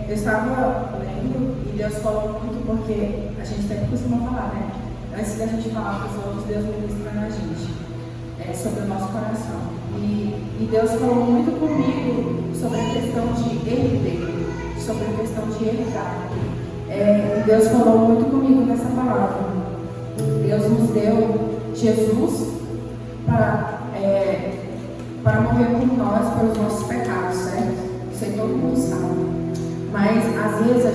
Eu estava lendo e Deus falou muito, porque a gente sempre costuma falar, né? Antes da gente falar para os outros, Deus ministra na gente, sobre o nosso coração. E Deus falou muito comigo sobre a questão de herdeiro, sobre a questão de herdar. E Deus falou muito comigo nessa palavra. Deus nos deu Jesus para morrer por nós, pelos nossos pecados, certo? Isso aí todo mundo sabe. Mas às vezes a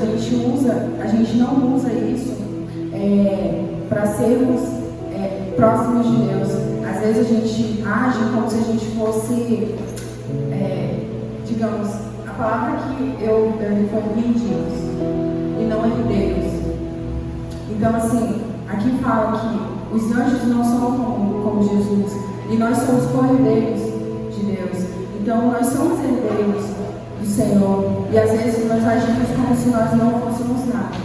gente não usa isso para sermos próximos de Deus. Às vezes a gente age como se a gente fosse, digamos, a palavra que eu li foi mendigos e não herdeiros. Então assim, aqui fala que os anjos não são como Jesus e nós somos co-herdeiros de Deus. Então nós somos herdeiros do Senhor e às vezes nós agimos como se nós não fôssemos nada.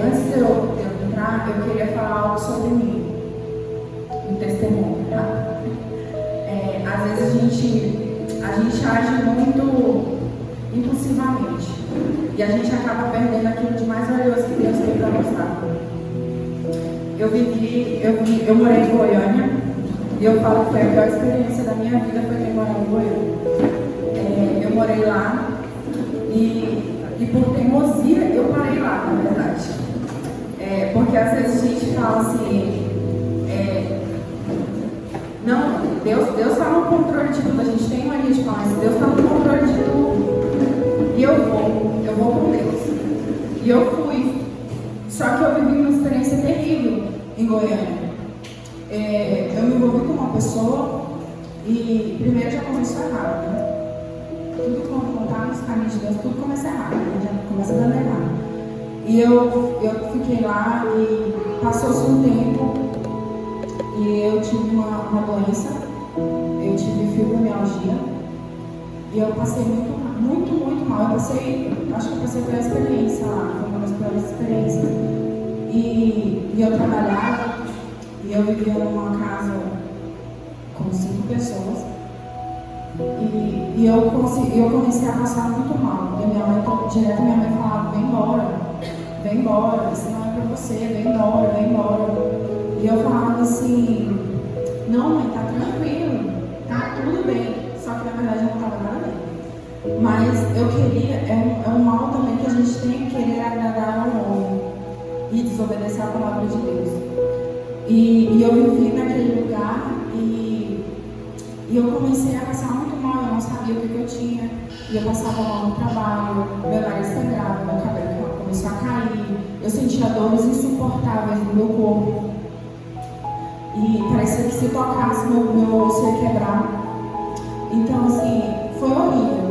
Antes de eu entrar, eu queria falar algo sobre mim, um testemunho, tá? Às vezes a gente age muito impulsivamente e a gente acaba perdendo aquilo de mais valioso que Deus tem para mostrar. Eu morei em Goiânia e eu falo que foi a pior experiência da minha vida foi ter morado em Goiânia. Eu morei lá e por teimosia eu parei lá, na verdade. Porque às vezes a gente fala assim, não, Deus está no controle de tudo, a gente tem mania de falar isso, Deus está no controle de tudo. E eu vou com Deus. E eu fui. Só que eu vivi uma experiência terrível em Goiânia. Eu me envolvi com uma pessoa e primeiro já começou errado, né? Tudo quando está nos caminhos de Deus, tudo começa errado, já começa dando errado. E eu fiquei lá e passou-se um tempo e eu tive uma doença, eu tive fibromialgia e eu passei muito mal. Acho que eu passei pela experiência lá, foi uma das piores experiências. E eu trabalhava e eu vivia numa casa com 5 pessoas. E eu comecei a passar muito mal. E minha mãe falava, vem embora, isso não é pra você, vem embora. E eu falava assim, não mãe, tá tranquilo, tá tudo bem. Só que na verdade não estava nada bem. Mas eu queria, é um mal também que a gente tem que querer agradar ao homem e desobedecer a palavra de Deus. E eu vivi naquele lugar e eu comecei a passar muito mal, eu não sabia o que eu tinha. E eu passava mal no trabalho, meu nariz sangrava, meu cabelo começou a cair, eu sentia dores insuportáveis no meu corpo. E parecia que se tocasse meu osso ia quebrar. Então assim, foi horrível.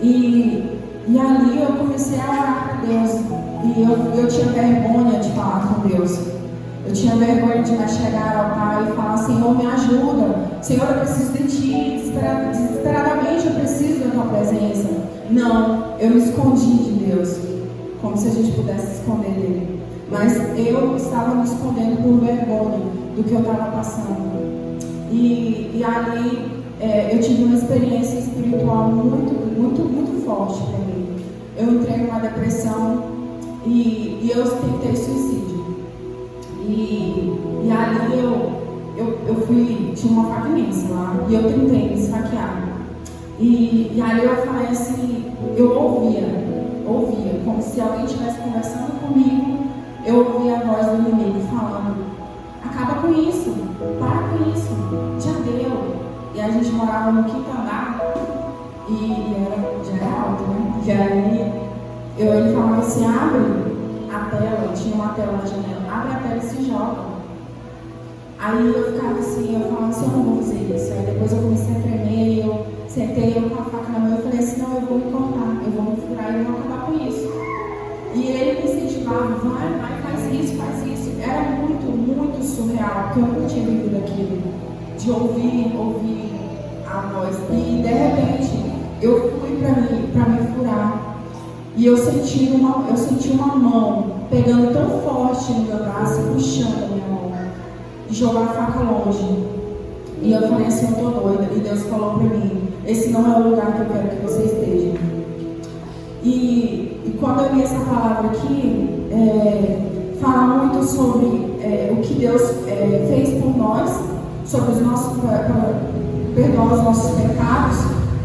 E ali eu comecei a orar para Deus. E eu tinha vergonha de falar com Deus. Eu tinha vergonha de me chegar ao Pai e falar, Senhor, me ajuda. Senhor, eu preciso de Ti. Desesperadamente eu preciso da Tua presença. Não, eu me escondi de Deus. Como se a gente pudesse esconder dele. Mas eu estava me escondendo por vergonha do que eu estava passando. E ali eu tive uma experiência espiritual muito forte para mim. Eu entrei numa depressão e eu tentei suicídio. E ali eu fui, tinha uma faca imensa lá, e eu tentei me esfaquear. E ali eu falei assim, eu ouvia, como se alguém estivesse conversando comigo, eu ouvia a voz do inimigo falando, acaba com isso, para com isso, já deu. E a gente morava no quinto andar, e já era alto, né? E aí ele falava assim, abre a tela, tinha uma tela na janela, abre a tela e se joga. Aí eu ficava assim, eu falava assim, eu não vou fazer isso. Aí depois eu comecei a tremer, eu sentei eu com a faca na mão e falei assim, não, eu vou me cortar, eu vou me furar e vou acabar com isso. E ele me incentivava, vai, faz isso. Era muito surreal, porque eu nunca tinha vivido aquilo, de ouvir a voz. E de repente, eu fui para me furar. E eu senti uma mão pegando tão forte no meu braço, puxando a minha mão, e jogar a faca longe. E eu falei assim, eu tô doida. E Deus falou para mim, esse não é o lugar que eu quero que você esteja. li essa palavra aqui, fala muito sobre o que Deus fez por nós, sobre os nossos, perdoar os nossos pecados,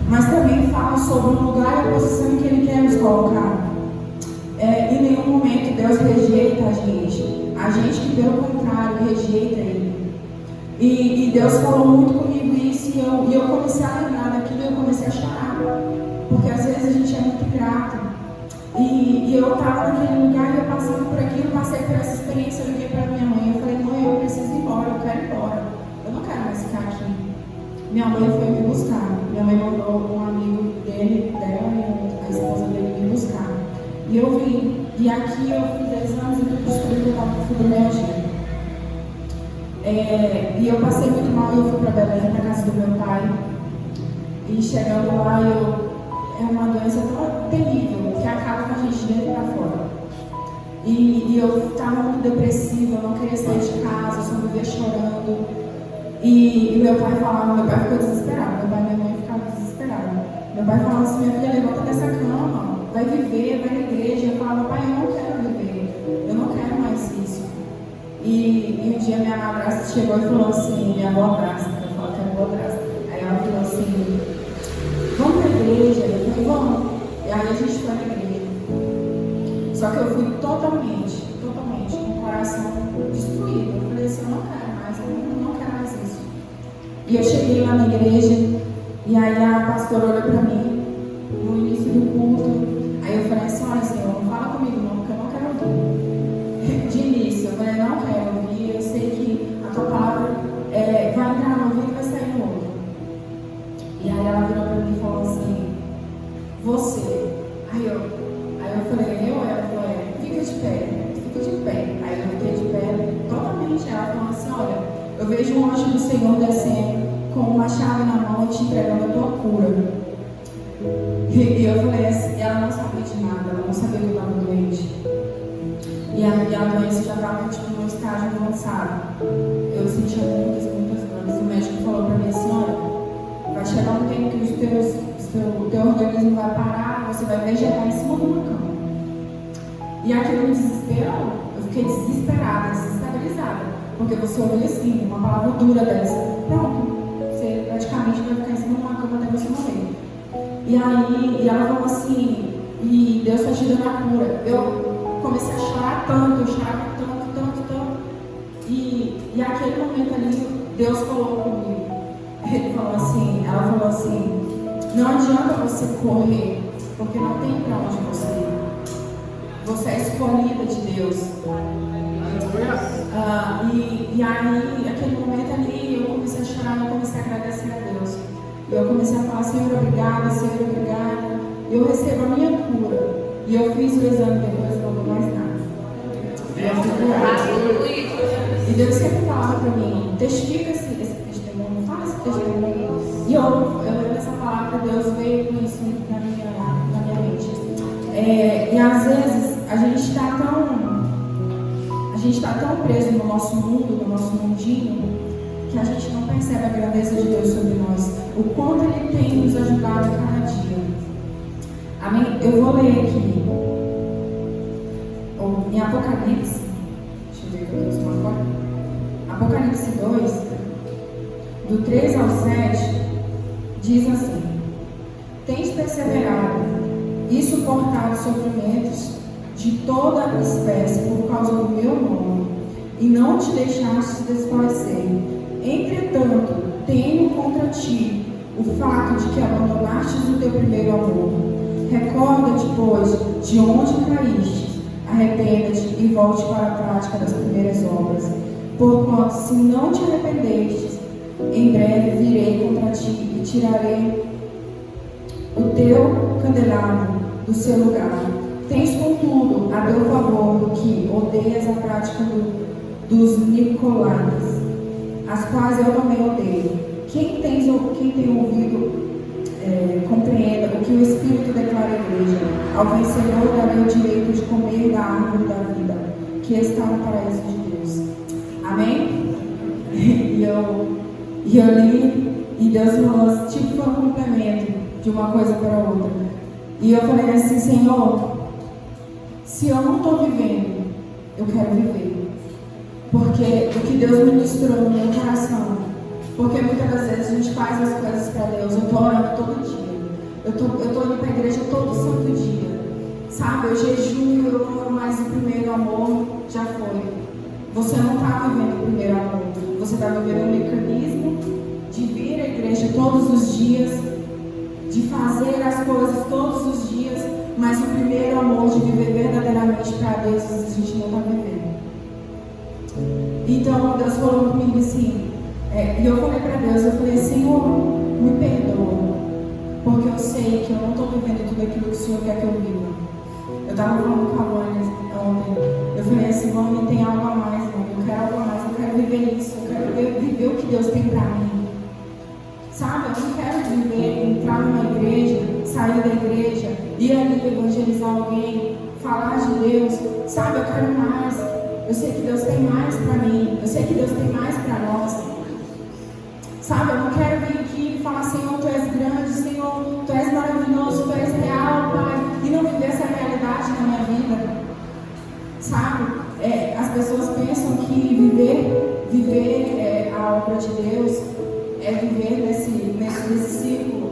mas também fala sobre o lugar e a posição em que Ele quer nos colocar. Em nenhum momento Deus rejeita a gente que pelo contrário rejeita Ele. E Deus falou muito comigo isso, e eu comecei a lembrar daquilo, e eu comecei a chorar, porque às vezes a gente é muito grato. E eu estava naquele lugar, e eu passando por aquilo, passei por essa experiência, eu liguei para minha mãe, eu falei: mãe, eu preciso ir embora, eu quero ir embora, eu não quero mais ficar aqui. Minha mãe foi me buscar, minha mãe mandou um amigo dela e a esposa dele me buscar. E eu vim, e aqui eu fiz exames e descobri que eu estava com fibromialgia. E eu passei muito mal, eu fui para Belém, para casa do meu pai. E chegando lá, é uma doença tão terrível, que acaba com a gente dentro e para fora. E eu estava muito depressiva, eu não queria sair de casa, eu só vivia chorando. E meu pai ficou desesperado, meu pai e minha mãe ficavam desesperados. Meu pai falava assim: minha filha, levanta dessa cama, vai viver, vai na igreja. Eu falava: pai, eu não quero viver, eu não quero mais isso. E um dia minha madrasta chegou e falou assim, minha madrasta, eu falo que é madrasta. Aí ela falou assim: vamos para a igreja? Eu falei: vamos. E aí a gente foi na igreja. Só que eu fui totalmente, com o coração destruído. Eu falei assim: eu não quero mais, eu não quero mais isso. E eu cheguei lá na igreja, e aí a pastora olhou para mim, no início do culto. Aí eu falei assim: olha, Senhor, não fala comigo não, porque eu não quero ouvir. De início, eu falei: não quero ouvir, eu sei que a tua palavra vai entrar no ouvido e vai sair no outro. E aí ela virou para mim e falou assim: você. Aí eu falei: eu? Ela falou: fica de pé, fica de pé. Aí eu fiquei de pé totalmente. Ela falou assim: olha, eu vejo um anjo do Senhor descendo com uma chave na mão e te entregando a tua cura. E eu falei assim, ela não sabia de nada, ela não sabia que eu estava doente. E a doença já estava num estágio avançado. Eu sentia muitas dores. O médico falou para mim assim: olha, vai chegar um tempo que o teu organismo vai parar, você vai vegetar em cima de uma cama. E aquilo me desesperou. Eu fiquei desesperada, desestabilizada. Porque você ouviu assim, uma palavra dura dessa. Pronto, você praticamente vai ficar em cima de uma cama até você morrer. E ela falou assim: e Deus está te dando a cura. Eu comecei a chorar tanto, eu chorava tanto. E aquele momento ali, Deus falou comigo. Ela falou assim: não adianta você correr, porque não tem para onde você ir. Você é escolhida de Deus. E aí, aquele momento ali, eu comecei a chorar, eu comecei a agradecer a Deus. E eu comecei a falar: Senhor, obrigada, Senhor, obrigada. Eu recebo a minha cura. E eu fiz o exame depois, não dou mais nada. E Deus sempre falava para mim: testifica esse testemunho, fala esse testemunho. E eu lembro dessa palavra, Deus veio com isso na minha mente. E às vezes a gente está tão preso no nosso mundo, no nosso mundinho, que a gente não percebe a grandeza de Deus sobre nós, o quanto Ele tem nos ajudado cada dia. Amém? Eu vou ler aqui em Apocalipse, deixa eu ver o que eu estou agora. Apocalipse 2, do 3 ao 7, diz assim: tens perseverado e suportado sofrimentos de toda a espécie por causa do meu nome, e não te deixaste desfalecer. Entretanto, tenho contra ti o fato de que abandonastes o teu primeiro amor. Recorda-te, pois, de onde caíste, arrependa-te e volte para a prática das primeiras obras. Porquanto, se não te arrependestes, em breve virei contra ti e tirarei o teu candelabro do seu lugar. Tens, contudo, a teu favor que odeias a prática dos Nicolaitas, as quais eu também odeio. Quem tem ouvido, compreenda o que o Espírito declara à igreja. Ao vencedor darei o direito de comer da árvore da vida, que está no paraíso de Deus. Amém? E eu li, e Deus falou, tipo, foi um complemento de uma coisa para a outra. E eu falei assim: Senhor, Se eu não estou vivendo, eu quero viver. Porque o que Deus ministrou no meu coração. Porque muitas das vezes a gente faz as coisas para Deus. Eu estou orando todo dia. Eu estou indo para a igreja todo santo dia. Sabe, eu jejuo, eu oro, mas o primeiro amor já foi. Você não está vivendo o primeiro amor. Você está vivendo um mecanismo de vir à igreja todos os dias, de fazer as coisas todos os dias, mas o primeiro amor de viver verdadeiramente para Deus, a gente não está vivendo. Então Deus falou comigo assim, e eu falei para Deus, eu falei, Senhor, me perdoa, porque eu sei que eu não estou vivendo tudo aquilo que o Senhor quer que eu viva. Eu estava falando com a Vânia ontem, eu falei assim, Vânia, tem algo a mais, mãe, eu quero algo a mais, eu quero viver isso, eu quero viver o que Deus tem para mim. Sabe, eu não quero viver, entrar numa igreja, sair da igreja, ir ali evangelizar alguém, falar de Deus. Sabe, eu quero mais. Eu sei que Deus tem mais para mim. Eu sei que Deus tem mais para nós. Sabe, eu não quero vir aqui e falar, Senhor, Tu és grande, Senhor, Tu és maravilhoso, Tu és real, Pai, e não viver essa realidade na minha vida. Sabe, as pessoas pensam que viver a obra de Deus é viver nesse círculo.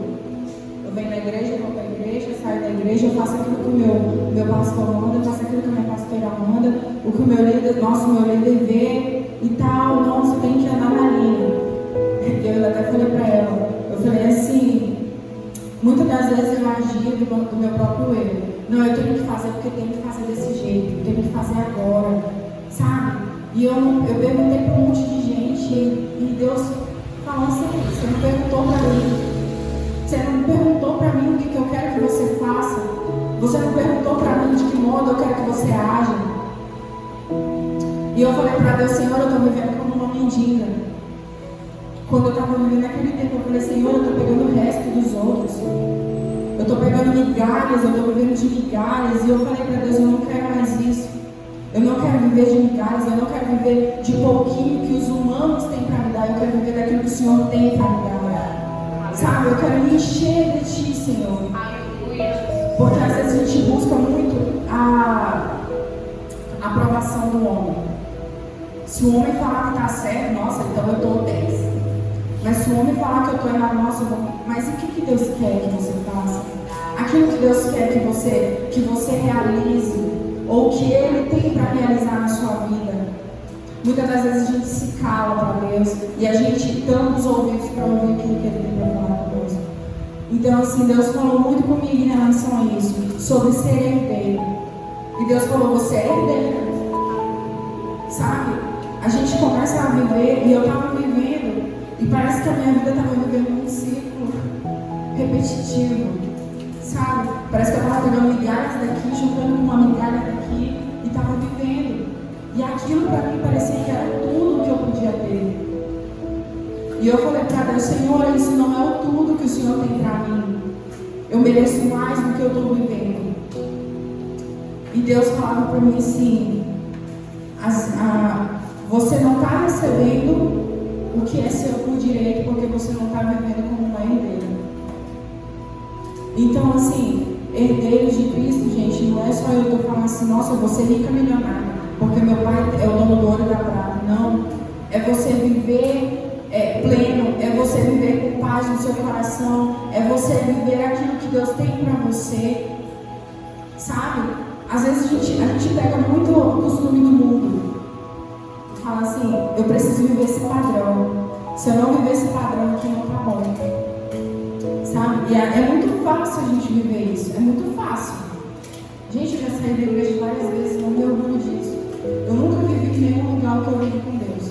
Eu venho na igreja, eu vou para a igreja, saio da igreja, eu faço aquilo que o meu pastor manda, eu faço aquilo que a minha pastora manda, o que o meu líder vê e tal. Nossa, eu tenho que andar na linha. Eu até falei para ela, eu falei assim, muitas das vezes eu agia do meu próprio erro. Não, eu tenho que fazer porque eu tenho que fazer desse jeito, eu tenho que fazer agora, sabe? E eu perguntei para um monte de gente e Deus falou assim, você não perguntou para mim. Você não perguntou para mim o que eu quero que você faça. Você não perguntou para mim de que modo eu quero que você haja. E eu falei para Deus, Senhor, eu estou vivendo como uma mendiga. Quando eu estava vivendo naquele tempo, eu falei, Senhor, eu estou pegando o resto dos outros. Eu estou pegando migalhas, eu estou vivendo de migalhas. E eu falei para Deus, eu não quero mais isso. Eu não quero viver de migalhas, eu não quero viver de pouquinho que os humanos têm para me dar. Eu quero viver daquilo que o Senhor tem para me dar. Sabe, eu quero me encher de Ti, Senhor. Porque às vezes a gente busca muito a aprovação do homem. Se o homem falar que está certo, nossa, então eu estou 10. Mas se o homem falar que eu estou errado, nossa, mas o que Deus quer que você faça? Aquilo que Deus quer que você realize, ou que Ele tem para realizar na sua vida. Muitas das vezes a gente se cala para Deus e a gente tampa os ouvidos para ouvir aquilo que Ele tem para falar conosco. Então, assim, Deus falou muito comigo em relação a isso, sobre ser herdeiro. E Deus falou, você é herdeiro. Sabe? A gente começa a viver, e eu estava vivendo, e parece que a minha vida estava vivendo um ciclo repetitivo. Sabe? Parece que eu estava pegando migalhas daqui, juntando uma migalha daqui, e estava vivendo. E aquilo para mim parecia que era tudo que eu podia ter. E eu falei para Deus, Senhor, isso não é o tudo que o Senhor tem para mim. Eu mereço mais do que eu estou vivendo. E Deus falava para mim assim, você não está recebendo o que é seu por direito, porque você não está vivendo como uma herdeira. Então, assim, herdeiros de Cristo, gente, não é só eu estou falando assim, nossa, eu vou ser rica milionária, porque meu pai é o dono do ouro e da prata. Não, é você viver pleno, é você viver com paz no seu coração, é você viver aquilo que Deus tem para você, sabe? Às vezes a gente pega muito o costume do mundo, fala assim, eu preciso viver esse padrão, se eu não viver esse padrão aqui não tá bom, sabe? E é muito fácil a gente viver isso, é muito fácil. Gente, eu já saí da igreja várias vezes, não me orgulho disso. Eu nunca vivi em nenhum lugar que eu vivi com Deus.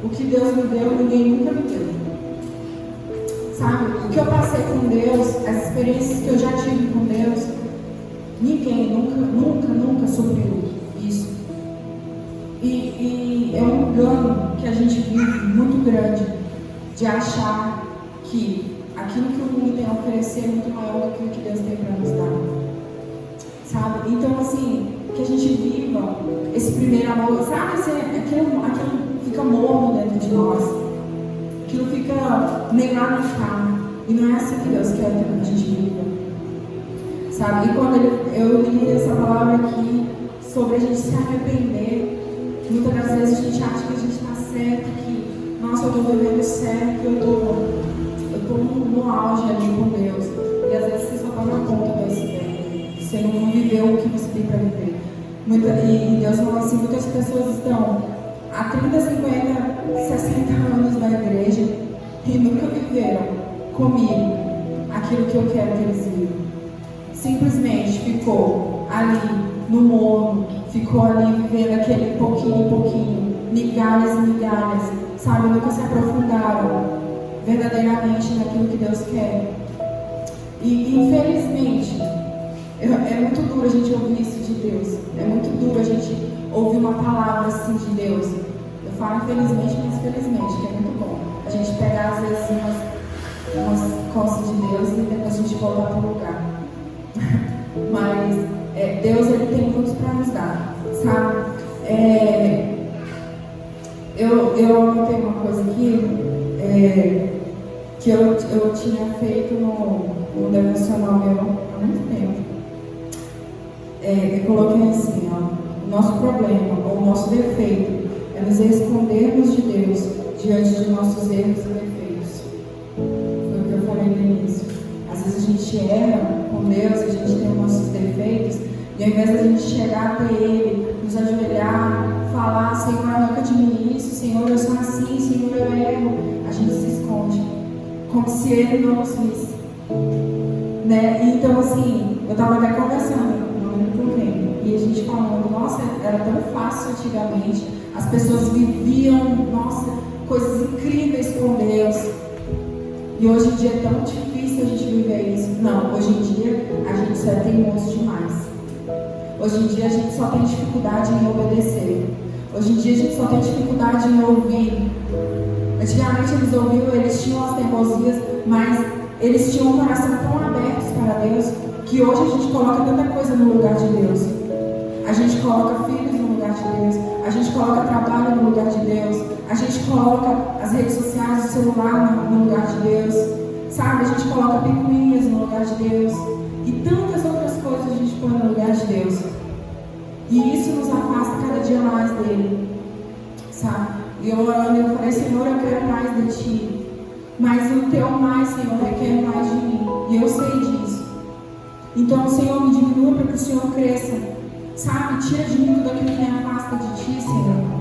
O que Deus me deu, ninguém nunca me deu. Sabe? O que eu passei com Deus, as experiências que eu já tive com Deus, ninguém nunca supriu isso. E é um engano que a gente vive muito grande de achar que aquilo que o mundo tem a oferecer é muito maior do que o que Deus tem para nos dar. Sabe? Então, assim, que a gente viva esse primeiro amor, sabe? Aquilo fica morno dentro de nós, aquilo fica negado no carro, e não é assim que Deus quer que a gente viva, sabe? E quando eu li essa palavra aqui sobre a gente se arrepender, muitas das vezes a gente acha que a gente está certo, que, nossa, eu estou vivendo certo, eu estou no auge ali com Deus. E às vezes você só está na ponta do iceberg. Você não viveu o que você tem para viver. E Deus fala assim, muitas pessoas estão há 30, 50, 60 anos na igreja e nunca viveram comigo aquilo que eu quero que eles vivam. Simplesmente ficou ali no morno, ficou ali vivendo aquele pouquinho em pouquinho, migalhas e migalhas, sabe? Nunca se aprofundaram verdadeiramente naquilo que Deus quer. E infelizmente, é muito duro a gente ouvir isso de Deus. É muito duro a gente ouvir uma palavra assim de Deus. Eu falo infelizmente, mas felizmente, que é muito bom. A gente pegar às vezes umas costas de Deus e depois a gente voltar para o lugar. Mas Deus, Ele tem muito para nos dar, sabe? Eu anotei uma coisa aqui, que eu tinha feito no devocional meu há muito tempo. Eu coloquei assim, ó, o nosso problema, ou o nosso defeito, é nos escondermos de Deus diante de nossos erros e defeitos. Foi o que eu falei no início. Às vezes a gente erra com Deus, a gente tem os nossos defeitos, e ao invés de a gente chegar até Ele, nos ajoelhar, falar, Senhor, eu nunca tive isso, Senhor, eu sou assim, Senhor, eu erro, a gente se esconde, como se Ele não nos visse. Né? Então, assim, eu estava até conversando, não lembro com quem, e a gente falando, nossa, era tão fácil antigamente, as pessoas viviam, nossa, coisas incríveis com Deus, e hoje em dia é tão difícil a gente viver isso. Não, hoje em dia a gente só é teimoso demais. Hoje em dia a gente só tem dificuldade em obedecer. Hoje em dia a gente só tem dificuldade em ouvir. Antigamente eles ouviam, eles tinham as teimosias, mas eles tinham um coração tão abertos para Deus, que hoje a gente coloca tanta coisa no lugar de Deus. A gente coloca filhos no lugar de Deus, a gente coloca trabalho no lugar de Deus, a gente coloca as redes sociais, o celular no lugar de Deus, sabe? A gente coloca picuinhas no lugar de Deus, e tantas outras coisas a gente põe no lugar de Deus. E isso nos afasta cada dia mais dele, sabe? E eu orando, eu falei, Senhor, eu quero mais de Ti, mas o Teu mais, Senhor, requer mais de mim, e eu sei disso. Então, Senhor, me diminua para que o Senhor cresça, sabe? Tira de mim tudo aquilo que me afasta de Ti, Senhor.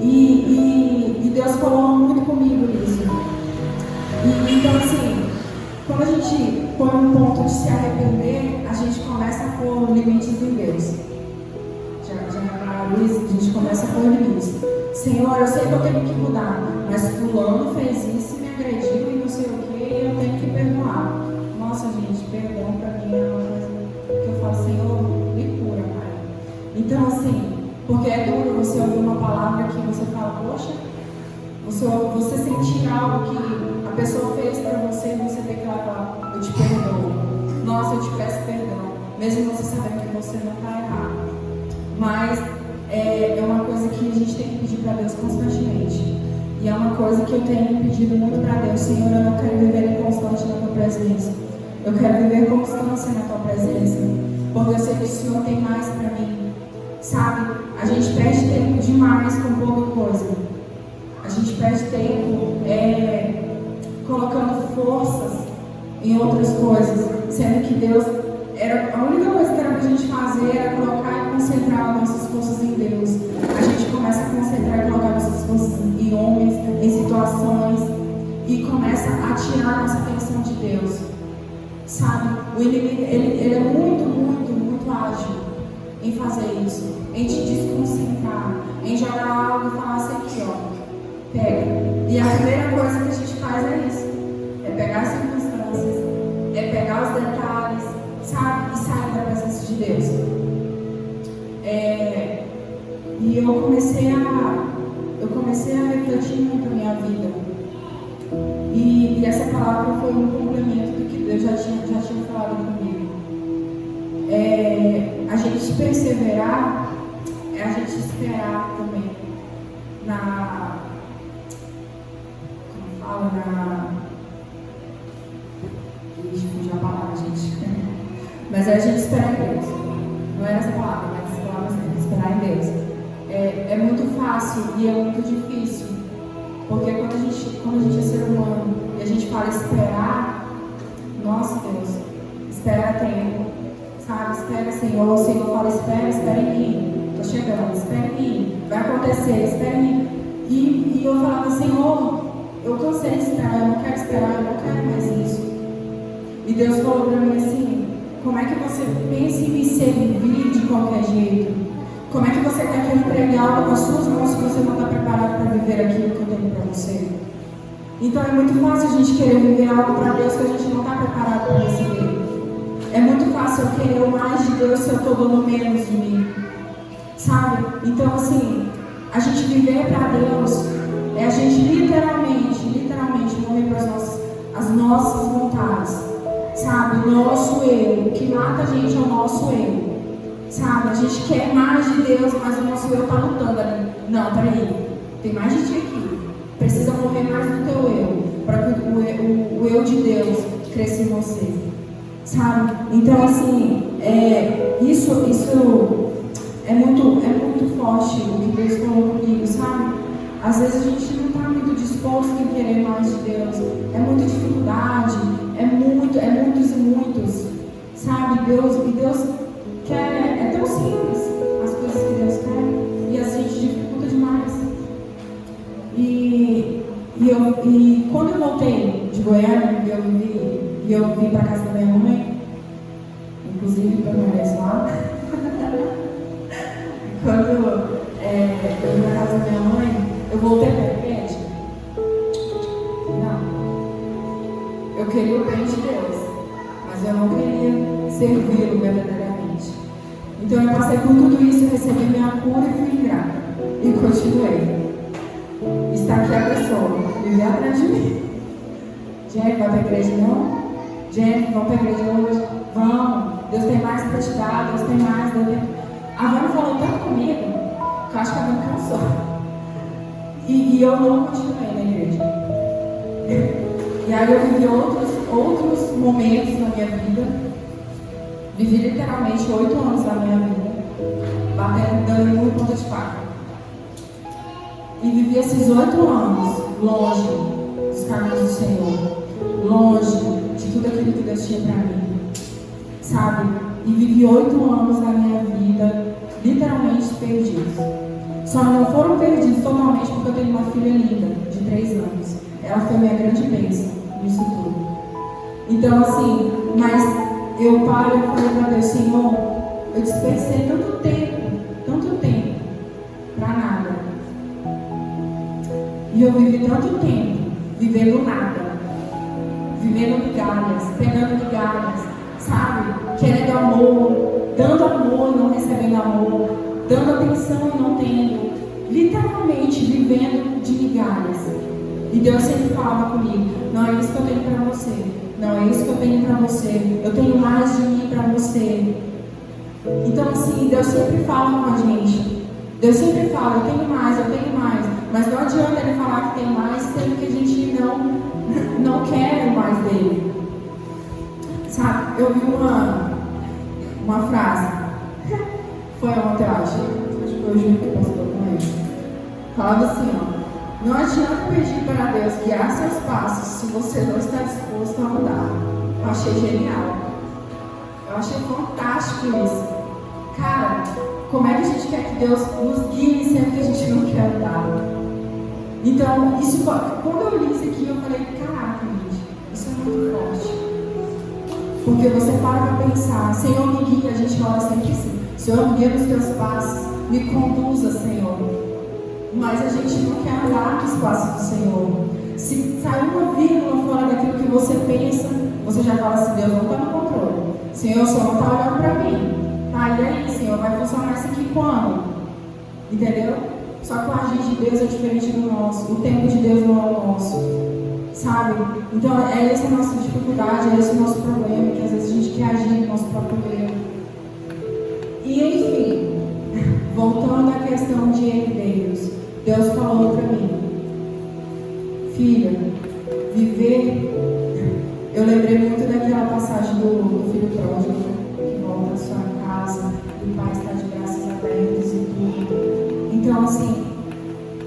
E Deus falou muito comigo nisso. Então, assim, quando a gente põe um ponto de se arrepender, a gente começa a pôr limites em Deus. Já repararam isso? A gente começa a pôr limites. Senhor, eu sei que eu tenho que mudar, mas fulano fez isso e me agrediu e não sei o que, e eu tenho que perdoar. Nossa, gente, perdão para mim é uma coisa que eu falo, Senhor, me cura, Pai. Então, assim, porque é duro você ouvir uma palavra que você fala, poxa, você sentir algo que a pessoa fez para você e você tem que falar, eu te perdoo. Nossa, eu te peço perdão, mesmo você sabendo que você não está errado. Mas é uma coisa que a gente tem que pedir para Deus constantemente. E é uma coisa que eu tenho pedido muito para Deus, Senhor, eu não quero viver inconstante na Tua presença. Eu quero viver constância na Tua presença, porque eu sei que o Senhor tem mais para mim. Sabe, a gente perde tempo demais com pouca coisa. A gente perde tempo colocando forças em outras coisas, sendo que Deus a única coisa que era pra gente fazer era colocar e concentrar nossas forças em Deus. A gente começa a concentrar e colocar nossas forças em homens, em situações, e começa a tirar nossa atenção de Deus. Sabe, o inimigo ele é muito, muito, muito ágil em fazer isso, em te desconcentrar, em jogar algo e falar assim aqui, ó, pega. E a primeira coisa que a gente faz é isso, é pegar as circunstâncias, é pegar os detalhes, sabe, e sair da presença de Deus. E eu comecei a refletir muito a minha vida. E essa palavra foi um complemento do que Deus já tinha falado comigo. A gente perseverar é a gente esperar também fugiu a palavra, gente. Mas é a gente esperar em Deus. Não era essa palavra, mas essa palavra é esperar em Deus. É muito fácil e é muito difícil. Porque quando a gente é ser humano e a gente fala esperar, nossa Deus, espera tempo, sabe? Espera, Senhor. O Senhor fala, espera em mim. Estou chegando, espera em mim. Vai acontecer, espera em mim. E eu falava, Senhor, eu cansei de esperar, eu não quero esperar, eu não quero mais isso. E Deus falou para mim assim, como é que você pensa em me servir de qualquer jeito? Como é que você quer que eu entregue algo com as suas mãos se você não está preparado para viver aquilo que eu tenho para você? Então é muito fácil a gente querer viver algo para Deus que a gente não está preparado para receber. É muito fácil eu querer o mais de Deus se eu estou dando menos de mim. Sabe? Então assim, a gente viver para Deus é a gente literalmente morrer para as nossas vontades. Sabe? O nosso eu. O que mata a gente é o nosso eu. Sabe? A gente quer mais de Deus, mas o nosso eu está lutando ali. Não, peraí. Tem mais de ti aqui. Precisa morrer mais do teu eu. Para que o eu de Deus cresça em você. Sabe? Então, assim, isso é muito forte o que Deus falou comigo, sabe? Às vezes a gente não está muito disposto em querer mais de Deus. É muita dificuldade. É muitos e muitos. Sabe? Deus quer. É tão simples as coisas que Deus quer. E a gente dificulta demais. E quando eu voltei de Goiânia, eu vim para casa da minha mãe, inclusive permaneço lá. Quando eu vim para casa da minha mãe, eu voltei para a igreja. Não. Eu queria o bem de Deus, mas eu não queria servi-lo verdadeiramente. Então eu passei por tudo isso, recebi minha cura e fui ingrata. E continuei. Está aqui a pessoa, vive atrás de mim. Gente, vai para a igreja não? Gente, vamos para a igreja hoje? Vamos. Deus tem mais para te dar, Deus tem mais. A Vânia falou tanto comigo, que eu acho que a Vânia cansou. E eu não continuei na igreja. E aí eu vivi outros momentos na minha vida. Vivi literalmente 8 anos da minha vida, dando muito ponta de faca. E vivi esses 8 anos longe dos caminhos do Senhor, longe de tudo aquilo que Deus tinha para mim, sabe? E vivi 8 anos da minha vida literalmente perdidos. Só não foram perdidos totalmente porque eu tenho uma filha linda de 3 anos. Ela foi minha grande bênção nisso tudo. Então assim, mas eu falei para Deus, Senhor, eu desperdicei tanto tempo para nada. E eu vivi tanto tempo vivendo nada, vivendo migalhas, pegando migalhas, sabe? Querendo amor, dando amor e não recebendo amor, dando atenção e não tendo, literalmente vivendo de migalhas. E Deus sempre falava comigo, não é isso que eu tenho para você, não é isso que eu tenho para você, eu tenho mais de mim para você. Então assim, Deus sempre fala com a gente. Deus sempre fala, eu tenho mais, mas não adianta Ele falar que tem mais, sendo que a gente não quer mais dele. Sabe, eu vi uma frase, foi ontem, eu acho que foi o Júlio que postou com ele. Falava assim, ó, não adianta pedir para Deus guiar seus passos se você não está disposto a mudar. Eu achei genial, eu achei fantástico isso. Cara, como é que a gente quer que Deus nos guie sendo que a gente não quer andar? Então, quando eu li isso aqui, eu falei, caraca, gente, isso é muito forte. Porque você para pensar, Senhor, me guia, a gente ora sempre assim. Senhor, me guia nos teus passos, me conduza, Senhor. Mas a gente não quer andar nos passos do Senhor. Se sair uma vírgula fora daquilo que você pensa, você já fala assim, Deus não está no controle. Senhor, o Senhor não está olhando para mim. Tá, e aí, Senhor, vai funcionar isso aqui quando? Entendeu? Só que o agir de Deus é diferente do nosso. O tempo de Deus não é o nosso. Sabe? Então, essa a nossa dificuldade, esse o nosso problema, que às vezes a gente quer agir no nosso próprio erro. E enfim, voltando à questão de herdeiros, Deus falou para mim, filha, viver. Eu lembrei muito daquela passagem do filho pródigo. porta da sua casa, e o Pai está de braços abertos e tudo. Então, assim,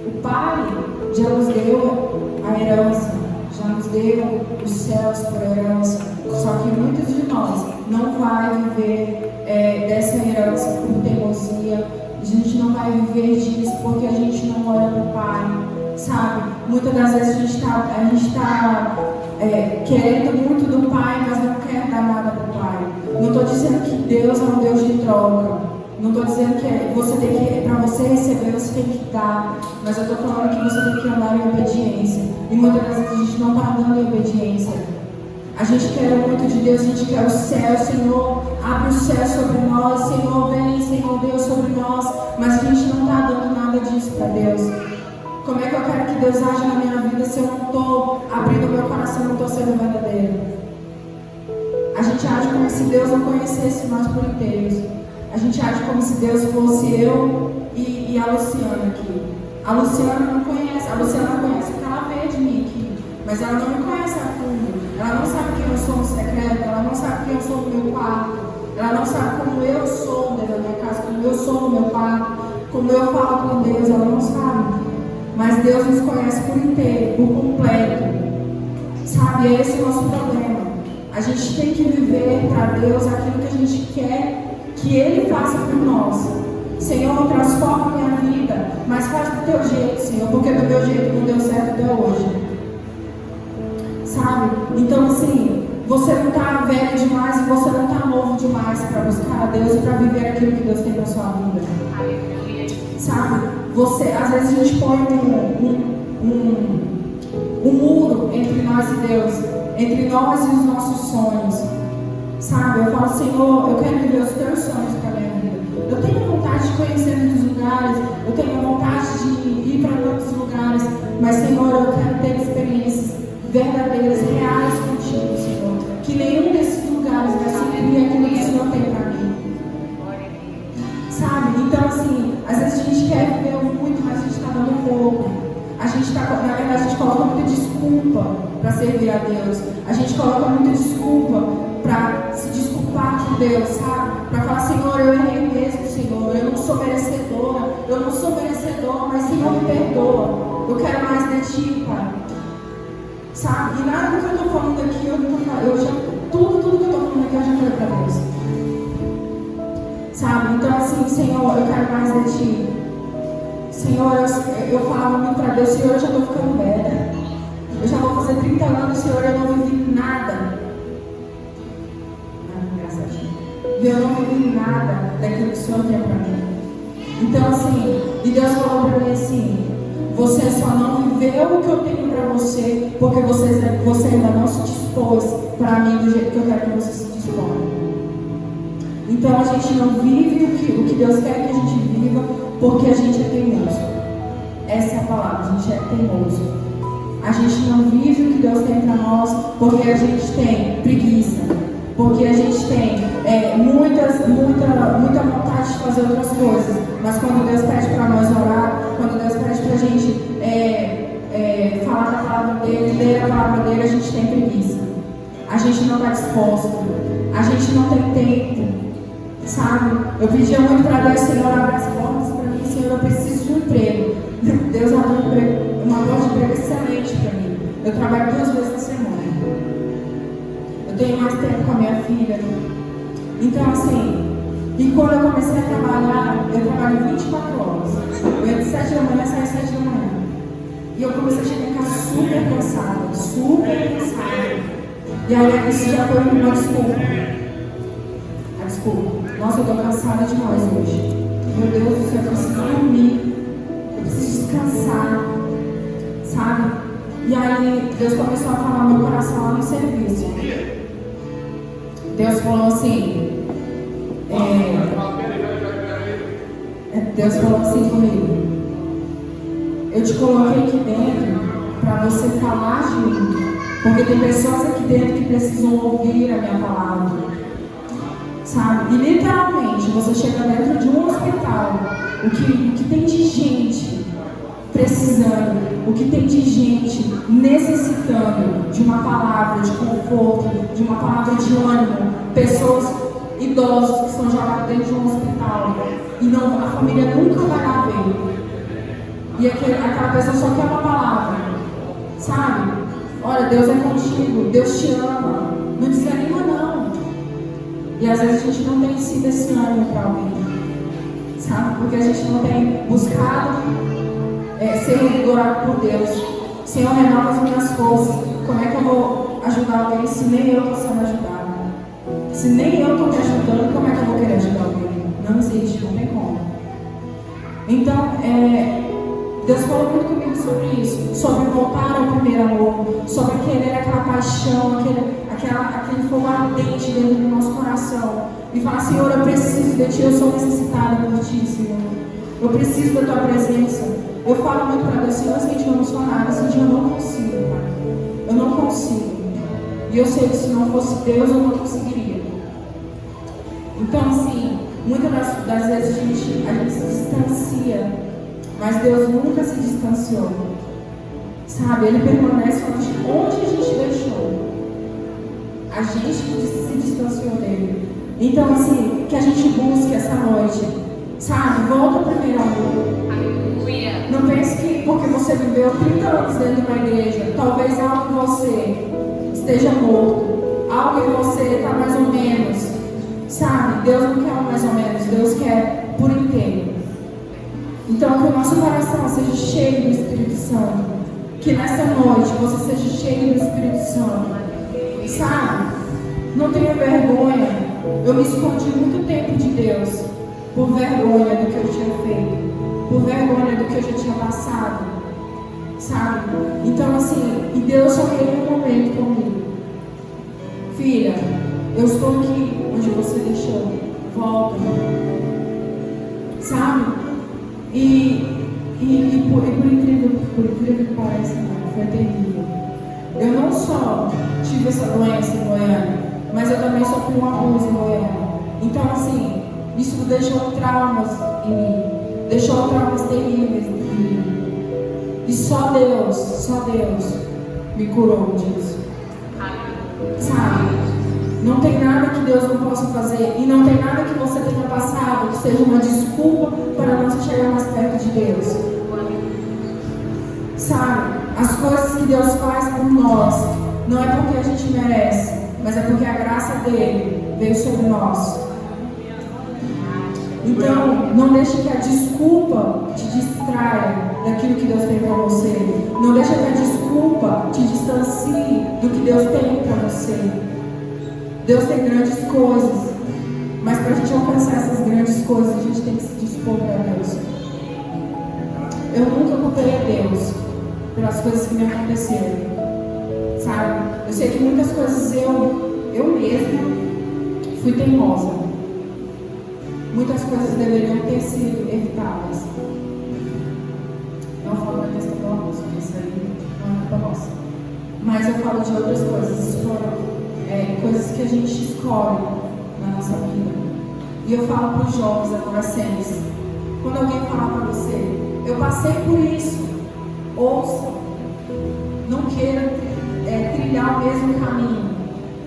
o Pai já nos deu a herança, já nos deu os céus por herança, só que muitos de nós não vai viver dessa herança por teimosia, a gente não vai viver disso porque a gente não olha para o Pai, sabe? Muitas das vezes a gente está querendo muito do Pai, mas não quer dar nada para o Pai. Não estou dizendo que Deus é um Deus de troca, não estou dizendo que você tem que, para você receber, você tem que dar, mas eu estou falando que você tem que andar em obediência, e muitas das vezes a gente não está andando em obediência. A gente quer muito de Deus, a gente quer o céu, Senhor, abre o céu sobre nós, Senhor, vem, Senhor Deus, sobre nós, mas a gente não está dando nada disso para Deus. Como é que eu quero que Deus age na minha vida se eu não estou abrindo meu coração, não estou sendo verdadeiro? A gente age como se Deus não conhecesse nós por inteiros. A gente age como se Deus fosse eu e a Luciana aqui. A Luciana não conhece o que ela vê de mim aqui, mas ela não me conhece a fundo. Ela não sabe quem eu sou no secreto, ela não sabe quem eu sou no meu quarto, ela não sabe como eu sou dentro da minha casa, como eu sou no meu quarto, como eu falo com Deus, ela não sabe. Mas Deus nos conhece por inteiro, por completo. Sabe, é esse o nosso problema. A gente tem que viver para Deus aquilo que a gente quer que Ele faça por nós. Senhor, transforma minha vida, mas faz do teu jeito, Senhor, porque do meu jeito não deu certo até hoje. Sabe? Então, assim, você não está velho demais e você não está novo demais para buscar a Deus e para viver aquilo que Deus tem para a sua vida. Sabe? Às vezes a gente põe um muro entre nós e Deus, entre nós e os nossos sonhos. Sabe? Eu falo, Senhor, eu quero viver os teus sonhos para a minha vida. Eu tenho vontade de conhecer muitos lugares, eu tenho vontade de ir para tantos lugares, mas, Senhor, eu quero ter experiências verdadeiras, reais contigo, Senhor. Que nenhum desses lugares vai suprir aquilo que o Senhor tem para mim. Sabe? Então, assim, às vezes a gente quer viver muito, mas a gente está dando pouco. Na verdade, a gente coloca muita desculpa para servir a Deus. A gente coloca muita desculpa para se desculpar com Deus, sabe? Para falar, Senhor, eu errei mesmo, Senhor. Eu não sou merecedor, mas Senhor, me perdoa. Eu quero mais de Ti, Pai. Sabe? E nada do que eu estou falando aqui, tudo que eu estou falando aqui, eu já falei para Deus. Sabe? Então, assim, Senhor, eu quero mais de Ti. Senhor, eu falava muito para Deus, Senhor, eu já estou ficando velha. Eu já vou fazer 30 anos, Senhor, eu não vivi nada. Engraçadinho. Eu não vivi nada daquilo que o Senhor tem para mim. Então, assim, e Deus falou para mim assim, você só não viveu o que eu tenho para você, porque você ainda não se dispôs para mim do jeito que eu quero que você se disponha. Então a gente não vive o que Deus quer que a gente viva, porque a gente é teimoso. Essa é a palavra, a gente é teimoso. A gente não vive o que Deus tem para nós, porque a gente tem preguiça, porque a gente tem muita vontade de fazer outras coisas. Mas quando Deus pede para nós orar, quando Deus pede para a gente falar da palavra dele, ler a palavra dele, a gente tem preguiça. A gente não está disposto. A gente não tem tempo. Sabe? Eu pedia muito para Deus, Senhor, abre as portas para mim, Senhor, eu preciso de um emprego. Deus abriu uma porta de emprego excelente para mim. Eu trabalho 2 vezes na semana. Eu tenho mais tempo com a minha filha. Então, assim, e quando eu comecei a trabalhar, eu trabalho 24 horas. Eu ia de 7 da manhã, saio 7 da manhã. E eu comecei a chegar em casa super cansada. E aí isso já foi uma desculpa. Nossa, eu estou cansada demais hoje. Meu Deus do céu, eu preciso dormir. Eu preciso descansar. Sabe? E aí Deus começou a falar no meu coração lá no serviço. Deus falou assim. Deus falou assim comigo. Eu te coloquei aqui dentro para você falar de mim. Porque tem pessoas aqui dentro que precisam ouvir a minha palavra. Sabe? E literalmente, você chega dentro de um hospital, o que tem de gente precisando, o que tem de gente necessitando de uma palavra de conforto, de uma palavra de ânimo, pessoas idosos que são jogados dentro de um hospital e não, a família nunca vai lá ver. E aquela pessoa só quer uma palavra, sabe? Olha, Deus é contigo, Deus te ama, não desanima não. E às vezes a gente não tem sido esse ânimo para alguém, sabe? Porque a gente não tem buscado ser revigorado por Deus. Senhor, renova as minhas forças. Como é que eu vou ajudar alguém se nem eu estou sendo ajudado? Se nem eu estou me ajudando, como é que eu vou querer ajudar alguém? Não existe, não tem como. Então, Deus falou muito comigo sobre isso, sobre voltar ao primeiro amor, sobre querer aquela paixão, aquele fogo ardente dentro do nosso coração. E falar, Senhor, eu preciso de Ti, eu sou necessitada por Ti, Senhor. Eu preciso da Tua presença. Eu falo muito para Deus, Senhor, assim, eu não sou nada, assim, eu não consigo, Pai. Eu não consigo. E eu sei que se não fosse Deus, eu não conseguiria. Então, assim, muitas das vezes a gente se distancia, mas Deus nunca se distanciou. Sabe? Ele permanece onde a gente deixou. A gente se distanciou dele. Então, assim, que a gente busque essa noite, sabe? Volta ao primeiro amor. Aleluia. Não pense que porque você viveu 30 anos dentro de uma igreja, talvez algo que você esteja morto, algo que você está mais ou menos, sabe? Deus não quer mais ou menos, Deus quer por inteiro. Então, que o nosso coração seja cheio do Espírito Santo. Que nessa noite você seja cheio do Espírito Santo. Sabe? Não tenha vergonha. Eu me escondi muito tempo de Deus por vergonha do que eu tinha feito, por vergonha do que eu já tinha passado. Sabe? Então, assim, e Deus só queria um momento comigo. Filha, eu estou aqui onde você deixou. Volta. Sabe? Por incrível que pareça, foi terrível. Eu não só tive essa doença em Goiânia, mas eu também sofri um abuso em Goiânia. Então, assim, isso deixou traumas em mim, deixou traumas terríveis em mim. E só Deus me curou disso. Sabe? Não tem nada que Deus não possa fazer, e não tem nada que você tenha passado que seja uma desculpa para não se chegar mais perto de Deus. Sabe? As coisas que Deus faz por nós não é porque a gente merece, mas é porque a graça dele veio sobre nós. Então, não deixe que a desculpa te distraia daquilo que Deus tem para você. Não deixe que a desculpa te distancie do que Deus tem para você. Deus tem grandes coisas, mas para a gente alcançar essas grandes coisas, a gente tem que se dispor para Deus. Eu nunca culpei a Deus pelas coisas que me aconteceram, sabe? Eu sei que muitas coisas eu mesma fui teimosa. Muitas coisas deveriam ter sido evitadas. Não falo da questão do abuso, porque isso aí não é culpa nossa. Mas eu falo de outras coisas. Isso foram coisas que a gente escolhe na nossa vida. E eu falo para os jovens, adolescentes, quando alguém falar para você, eu passei por isso, ouça, não queira trilhar o mesmo caminho.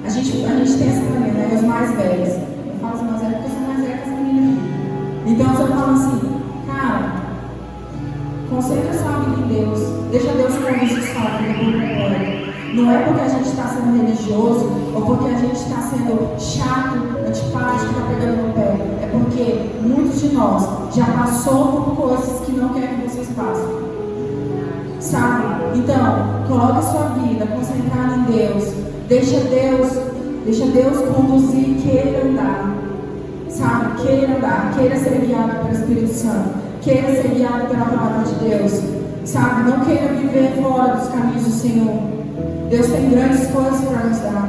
A gente tem essa mania, né? Os mais velhos. Eu falo os mais velhos porque eu sou mais velha que as meninas aqui. Então eu falo assim, cara, concentra sua vida em Deus, deixa Deus conduzir sua vida por completo. Não é porque a gente está sendo religioso ou porque a gente está sendo chato, antipático, está pegando no pé. É porque muitos de nós já passou por coisas que não querem que vocês passem. Sabe? Então, coloque a sua vida concentrada em Deus. Deixa Deus conduzir, queira andar. Sabe? Queira andar, queira ser guiado pelo Espírito Santo. Queira ser guiado pela palavra de Deus. Sabe? Não queira viver fora dos caminhos do Senhor. Deus tem grandes coisas para nos dar,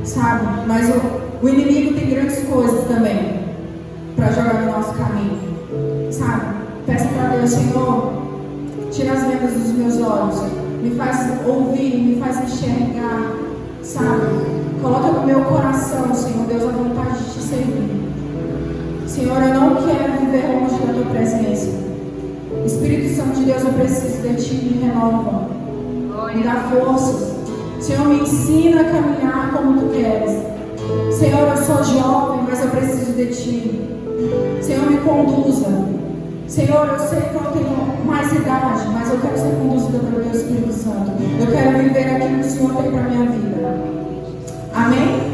sabe? Mas o inimigo tem grandes coisas também para jogar no nosso caminho, sabe? Peça para Deus, Senhor, tira as vendas dos meus olhos, me faz ouvir, me faz enxergar, sabe? Coloca no meu coração, Senhor Deus, a vontade de te servir. Senhor, eu não quero viver longe da tua presença. Espírito Santo de Deus, eu preciso de ti, me renova, me dá forças. Senhor, me ensina a caminhar como tu queres. Senhor, eu sou jovem, mas eu preciso de Ti. Senhor, me conduza. Senhor, eu sei que eu tenho mais idade, mas eu quero ser conduzida pelo Teu Espírito Santo. Eu quero viver aquilo que o Senhor tem para a minha vida. Amém?